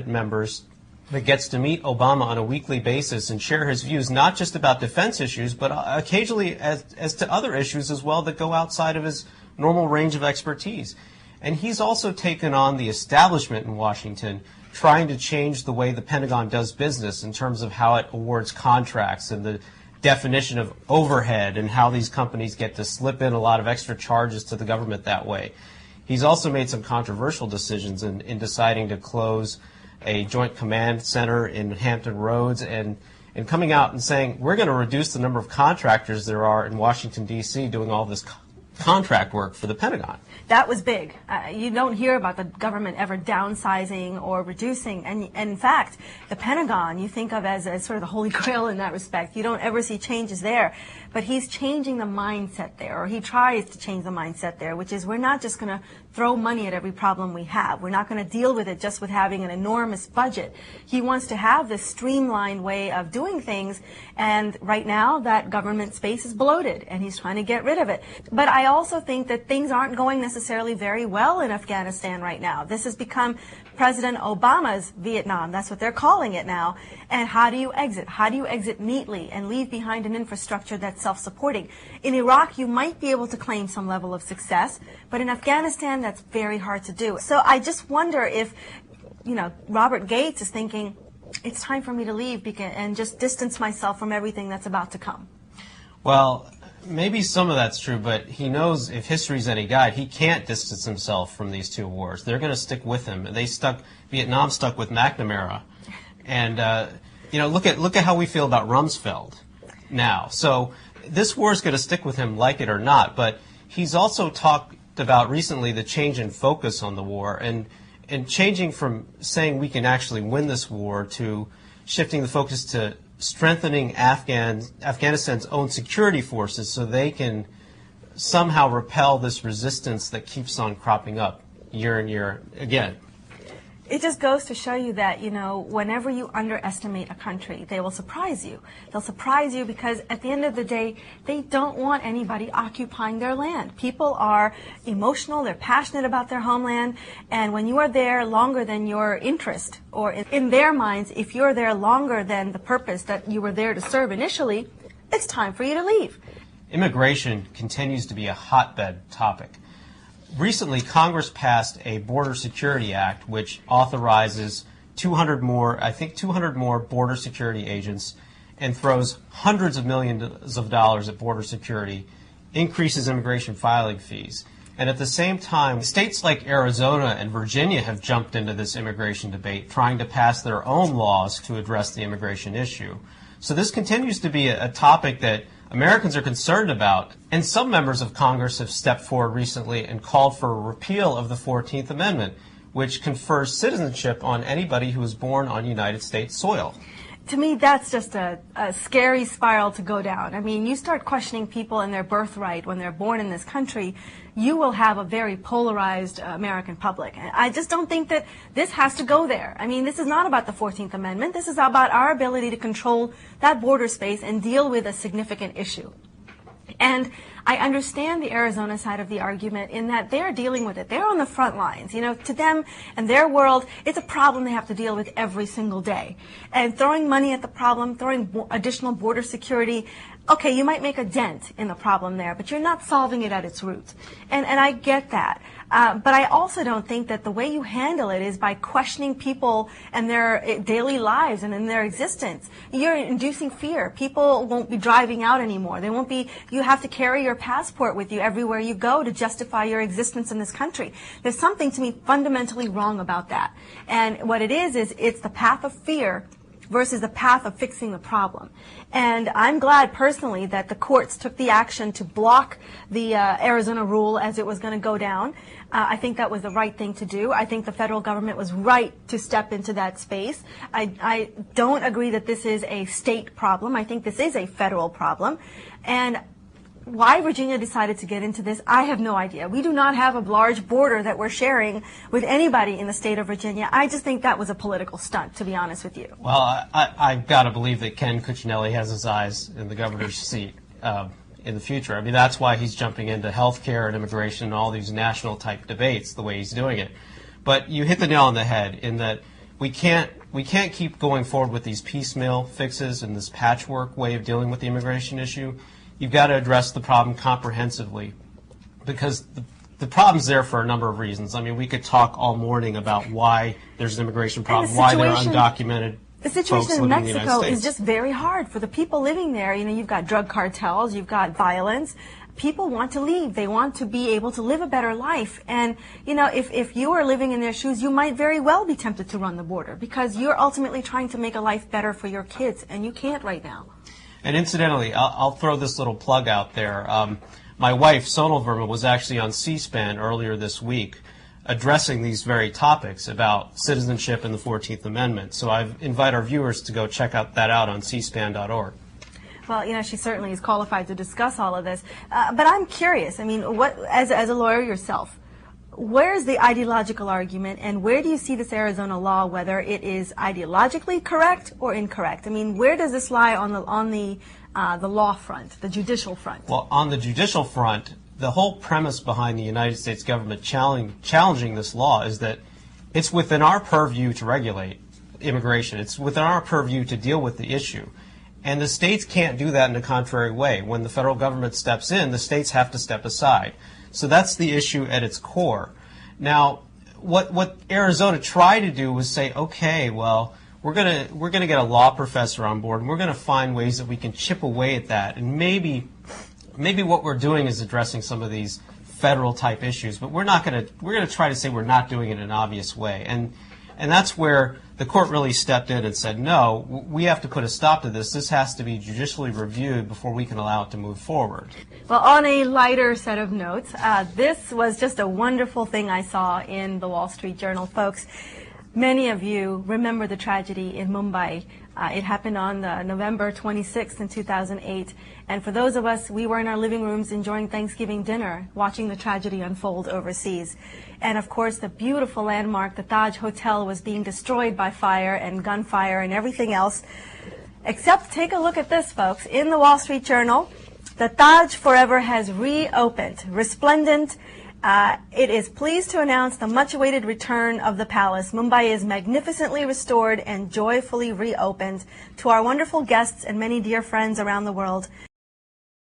cabinet members that gets to meet Obama on a weekly basis and share his views, not just about defense issues, but occasionally as to other issues as well that go outside of his normal range of expertise. And he's also taken on the establishment in Washington, trying to change the way the Pentagon does business in terms of how it awards contracts and the definition of overhead and how these companies get to slip in a lot of extra charges to the government that way. He's also made some controversial decisions in deciding to close a joint command center in Hampton Roads and coming out and saying, we're going to reduce the number of contractors there are in Washington, D.C. doing all this contract work for the Pentagon. That was big. You don't hear about the government ever downsizing or reducing. And in fact, the Pentagon you think of as sort of the holy grail in that respect. You don't ever see changes there. But he's changing the mindset there, or he tries to change the mindset there, which is we're not just going to throw money at every problem we have. We're not going to deal with it just with having an enormous budget. He wants to have this streamlined way of doing things. And right now, that government space is bloated, and he's trying to get rid of it. But I also think that things aren't going necessarily very well in Afghanistan right now. This has become President Obama's Vietnam. That's what they're calling it now. And how do you exit? How do you exit neatly and leave behind an infrastructure that's self-supporting? In Iraq, you might be able to claim some level of success, but in Afghanistan, that's very hard to do. So I just wonder if, Robert Gates is thinking, it's time for me to leave and just distance myself from everything that's about to come. Well, maybe some of that's true, but he knows if history's any guide, he can't distance himself from these two wars. They're going to stick with him. Vietnam stuck with McNamara. And, look at how we feel about Rumsfeld now. So this war is going to stick with him, like it or not. But he's also talked about recently the change in focus on the war and changing from saying we can actually win this war to shifting the focus to strengthening Afghanistan's own security forces so they can somehow repel this resistance that keeps on cropping up year and year again. It just goes to show you that, whenever you underestimate a country, they will surprise you. They'll surprise you because at the end of the day, they don't want anybody occupying their land. People are emotional, they're passionate about their homeland, and when you are there longer than your interest, or in their minds, if you're there longer than the purpose that you were there to serve initially, it's time for you to leave. Immigration continues to be a hotbed topic. Recently, Congress passed a Border Security Act, which authorizes 200 more border security agents and throws hundreds of millions of dollars at border security, increases immigration filing fees. And at the same time, states like Arizona and Virginia have jumped into this immigration debate, trying to pass their own laws to address the immigration issue. So this continues to be a topic that Americans are concerned about, and some members of Congress have stepped forward recently and called for a repeal of the 14th Amendment, which confers citizenship on anybody who is born on United States soil. To me, that's just a scary spiral to go down. I mean, you start questioning people and their birthright when they're born in this country, you will have a very polarized American public. And I just don't think that this has to go there. I mean, this is not about the 14th Amendment. This is about our ability to control that border space and deal with a significant issue. And I understand the Arizona side of the argument in that they're dealing with it. They're on the front lines. To them and their world, it's a problem they have to deal with every single day. And throwing money at the problem, throwing additional border security, okay, you might make a dent in the problem there, but you're not solving it at its roots. And I get that. But I also don't think that the way you handle it is by questioning people and their daily lives and in their existence. You're inducing fear. People won't be driving out anymore. You have to carry your passport with you everywhere you go to justify your existence in this country. There's something to me fundamentally wrong about that. And what it is it's the path of fear versus the path of fixing the problem. And I'm glad personally that the courts took the action to block the Arizona rule as it was going to go down. I think that was the right thing to do. I think the federal government was right to step into that space. I don't agree that this is a state problem. I think this is a federal problem. And why Virginia decided to get into this, I have no idea. We do not have a large border that we're sharing with anybody in the state of Virginia. I just think that was a political stunt, to be honest with you. Well, I've got to believe that Ken Cuccinelli has his eyes in the governor's seat in the future. I mean, that's why he's jumping into health care and immigration and all these national-type debates the way he's doing it. But you hit the nail on the head in that we can't keep going forward with these piecemeal fixes and this patchwork way of dealing with the immigration issue. You've got to address the problem comprehensively, because the problem's there for a number of reasons. I mean, we could talk all morning about why there's an immigration problem, why there are undocumented. The situation in Mexico is just very hard for the people living there. You know, you've got drug cartels, you've got violence. People want to leave. They want to be able to live a better life. And, you know, if you are living in their shoes, you might very well be tempted to run the border, because you're ultimately trying to make a life better for your kids, and you can't right now. And incidentally, I'll throw this little plug out there. My wife, Sonal Verma, was actually on C-SPAN earlier this week addressing these very topics about citizenship and the 14th Amendment. So I invite our viewers to go check that out on cspan.org. Well, you know, she certainly is qualified to discuss all of this. But I'm curious, I mean, as a lawyer yourself, where's the ideological argument, and where do you see this Arizona law, whether it is ideologically correct or incorrect? I mean, where does this lie on the law front, the judicial front? Well, on the judicial front, the whole premise behind the United States government challenging this law is that it's within our purview to regulate immigration. It's within our purview to deal with the issue. And the states can't do that in a contrary way. When the federal government steps in, the states have to step aside. So that's the issue at its core. Now, what Arizona tried to do was say, okay, well, we're gonna get a law professor on board, and we're gonna find ways that we can chip away at that. And maybe what we're doing is addressing some of these federal type issues, but we're gonna try to say we're not doing it in an obvious way. And that's where the court really stepped in and said, no, we have to put a stop to this. This has to be judicially reviewed before we can allow it to move forward. Well, on a lighter set of notes, this was just a wonderful thing I saw in the Wall Street Journal, folks. Many of you remember the tragedy in Mumbai. It happened on November 26th in 2008. And for those of us, we were in our living rooms enjoying Thanksgiving dinner, watching the tragedy unfold overseas. And of course, the beautiful landmark, the Taj Hotel, was being destroyed by fire and gunfire and everything else. Except, take a look at this, folks. In the Wall Street Journal, the Taj forever has reopened, resplendent. It is pleased to announce the much-awaited return of the palace. Mumbai is magnificently restored and joyfully reopened. To our wonderful guests and many dear friends around the world,